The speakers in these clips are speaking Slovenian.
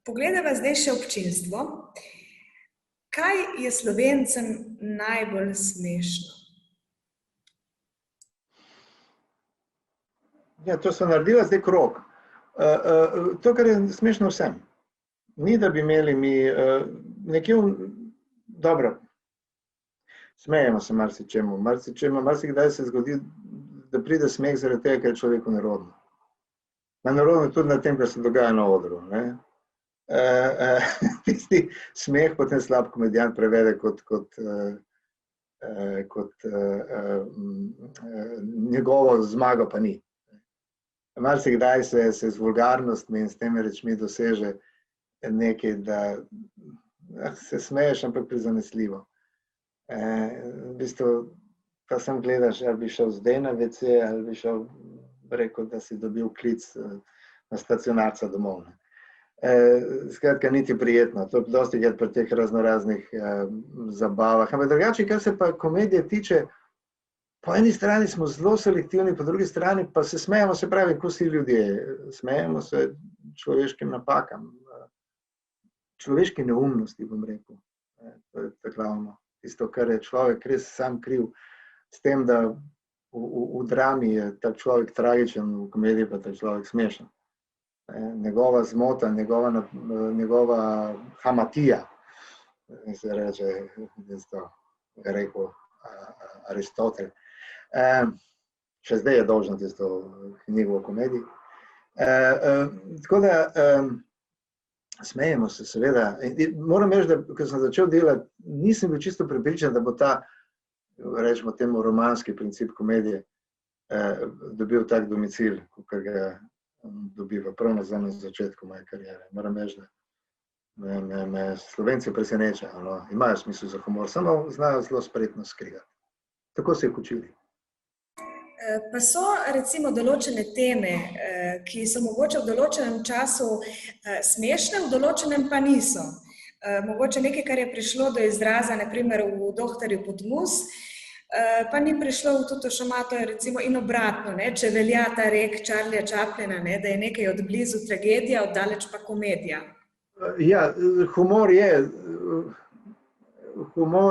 Pogledava zdaj še občinstvo. Kaj je Slovencem najbolj smešno? Ja, to so naredila zdaj krog. To, kar je smešno vsem. Ni, da bi imeli mi nekje, dobro, smejemo se marsičemu. Marsikdaj se zgodi, da pride smeh zaradi tega, ker je človeku nerodno. Nerodno je tudi na tem, kar se dogaja na odru. Tisti smeh potem slab komedijan prevede kot njegovo zmago pa ni. Marsikdaj se z vulgarnostmi in s temi rečmi doseže nekaj, da se smeješ, ampak prizanesljivo. V bistvu, pa sem gledaš, ali bi šel zdaj na WC, ali bi šel, rekel, da si dobil klic na stacionarca domov. Skratka, niti prijetno. To je dosti krat pri teh raznoraznih zabavah. Ampak drugače, kar se pa komedije tiče, po eni strani smo zelo selektivni, po drugi strani pa se smejemo, se pravi, ko vsi ljudje. Smejemo se človeškim napakam, človeški neumnosti, bom rekel. To je glavno. Tisto, kar je človek res sam kriv, s tem, da v drami je tak človek tragičen, v komediji pa tak človek smešen. Njegova zmota, njegova hamatija, se reče, je rekel Aristotel. Še zdaj je dolžen tisto knjigo o komediji. Tako da smejemo se, seveda. Moram reči, da ko sem začel delati, nisem bil čisto prepričan, da bo ta, rečemo temu, romanski princip komedije dobil tak domicil, kot ga dobiva prav na začetku moje kariere. Moram reči, da me Slovenci preseneča. Imajo smisel za humor, samo znajo zelo spretno skrivati. Tako se je učili. Pa so recimo določene teme, ki so mogoče v določenem času smešne, v določenem pa niso. Mogoče nekaj, kar je prišlo do izraza, na primer v Doktorju Podmus, pa ni prišlo v Tuto Šamato, recimo in obratno, če velja ta rek Charlieja Chaplina, da je nekaj od blizu tragedija, od daleč pa komedija. Ja, humor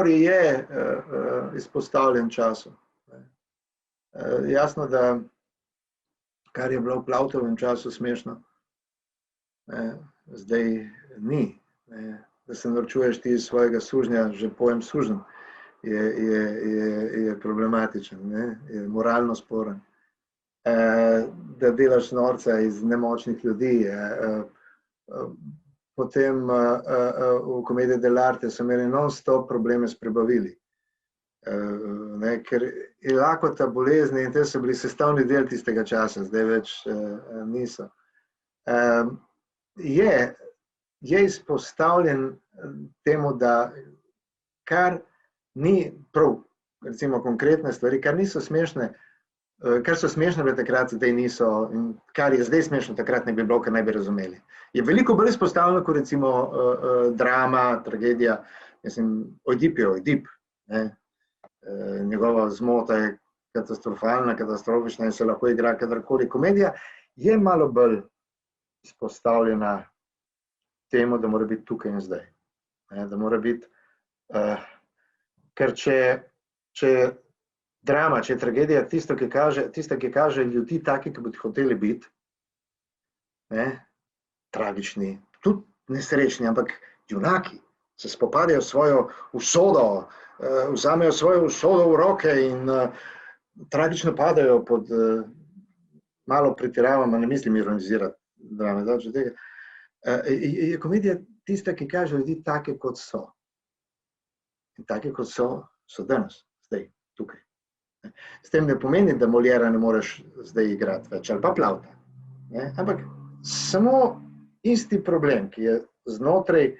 je izpostavljen času. Jasno, da kar je bilo v Plautovem času smešno, zdaj ni. Da se norčuješ ti iz svojega sužnja, že pojem sužnj je problematičen, je moralno sporen. Da delaš norca iz nemočnih ljudi. Potem v komediji dell'arte so imeli non-stop probleme s prebavili. Ker je lakota bolezni in te so bili sestavni del tistega časa, zdaj več niso. Je izpostavljen temu, da kar ni prav, recimo konkretne stvari, kar niso smešne, kar so smešne bile takrat, zdaj niso, in kar je zdaj smešno, takrat ne bi bilo, ker ne bi razumeli. Je veliko bolj izpostavljeno, kot recimo drama, tragedija, Ojdip je Ojdip. Njegova zmota je katastrofalna, katastrofična in se lahko igra kadarkoli. Komedija je malo bolj izpostavljena temu, da mora biti tukaj in zdaj. Da mora biti, ker če drama, če je tragedija tista, ki kaže ljudi taki, ki bi hoteli biti, tragični, tudi nesrečni, ampak junaki se spopadajo s svojo usodo, vzamejo svojo usodo v roke in tragično padajo pod, malo pretiravam, ne mislim ironizirati drame, daleč od tega. Je komedija tista, ki kaže ljudi take, kot so. In take, kot so danes, zdaj, tukaj. S tem ne pomeni, da Moliera ne moreš zdaj igrati več, ali pa Plauta. Ampak samo isti problem, ki je znotraj,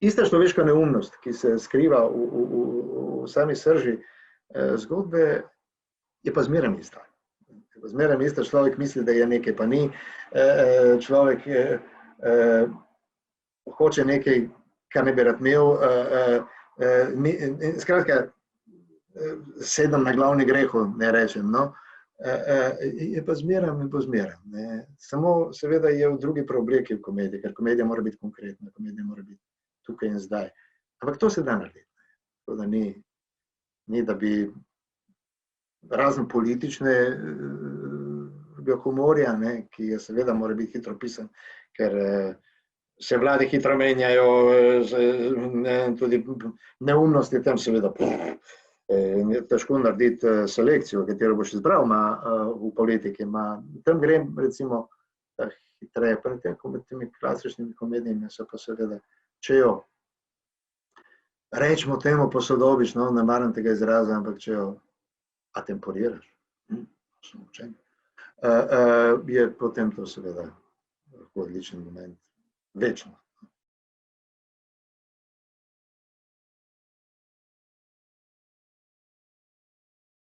ista človeška neumnost, ki se skriva v sami srži zgodbe, je pa zmeraj ista. Zmeraj ista, človek misli, da je nekaj, pa ni. Človek hoče nekaj, kar ne bi rad imel. Skratka, sedem na glavni grehu, ne rečem. je pa zmeraj in bo zmeraj. Samo seveda je v drugi preobleki v komediji, ker komedija mora biti konkretna, komedija mora biti tukaj in zdaj. Ampak to se da narediti. To, da ni, da bi razen političnega humorja, ki je seveda mora biti hitro pisan, ker se vlade hitro menjajo, tudi neumnosti tam seveda je težko narediti selekcijo, katero boš izbral v politiki. Tam grem recimo hitreje, pa med temi klasičnimi komedijami so pa seveda, če jo rečemo temu posodobiš, ne maram tega izraza, ampak če jo atemporiraš, je potem to seveda lahko odličen moment, večnost.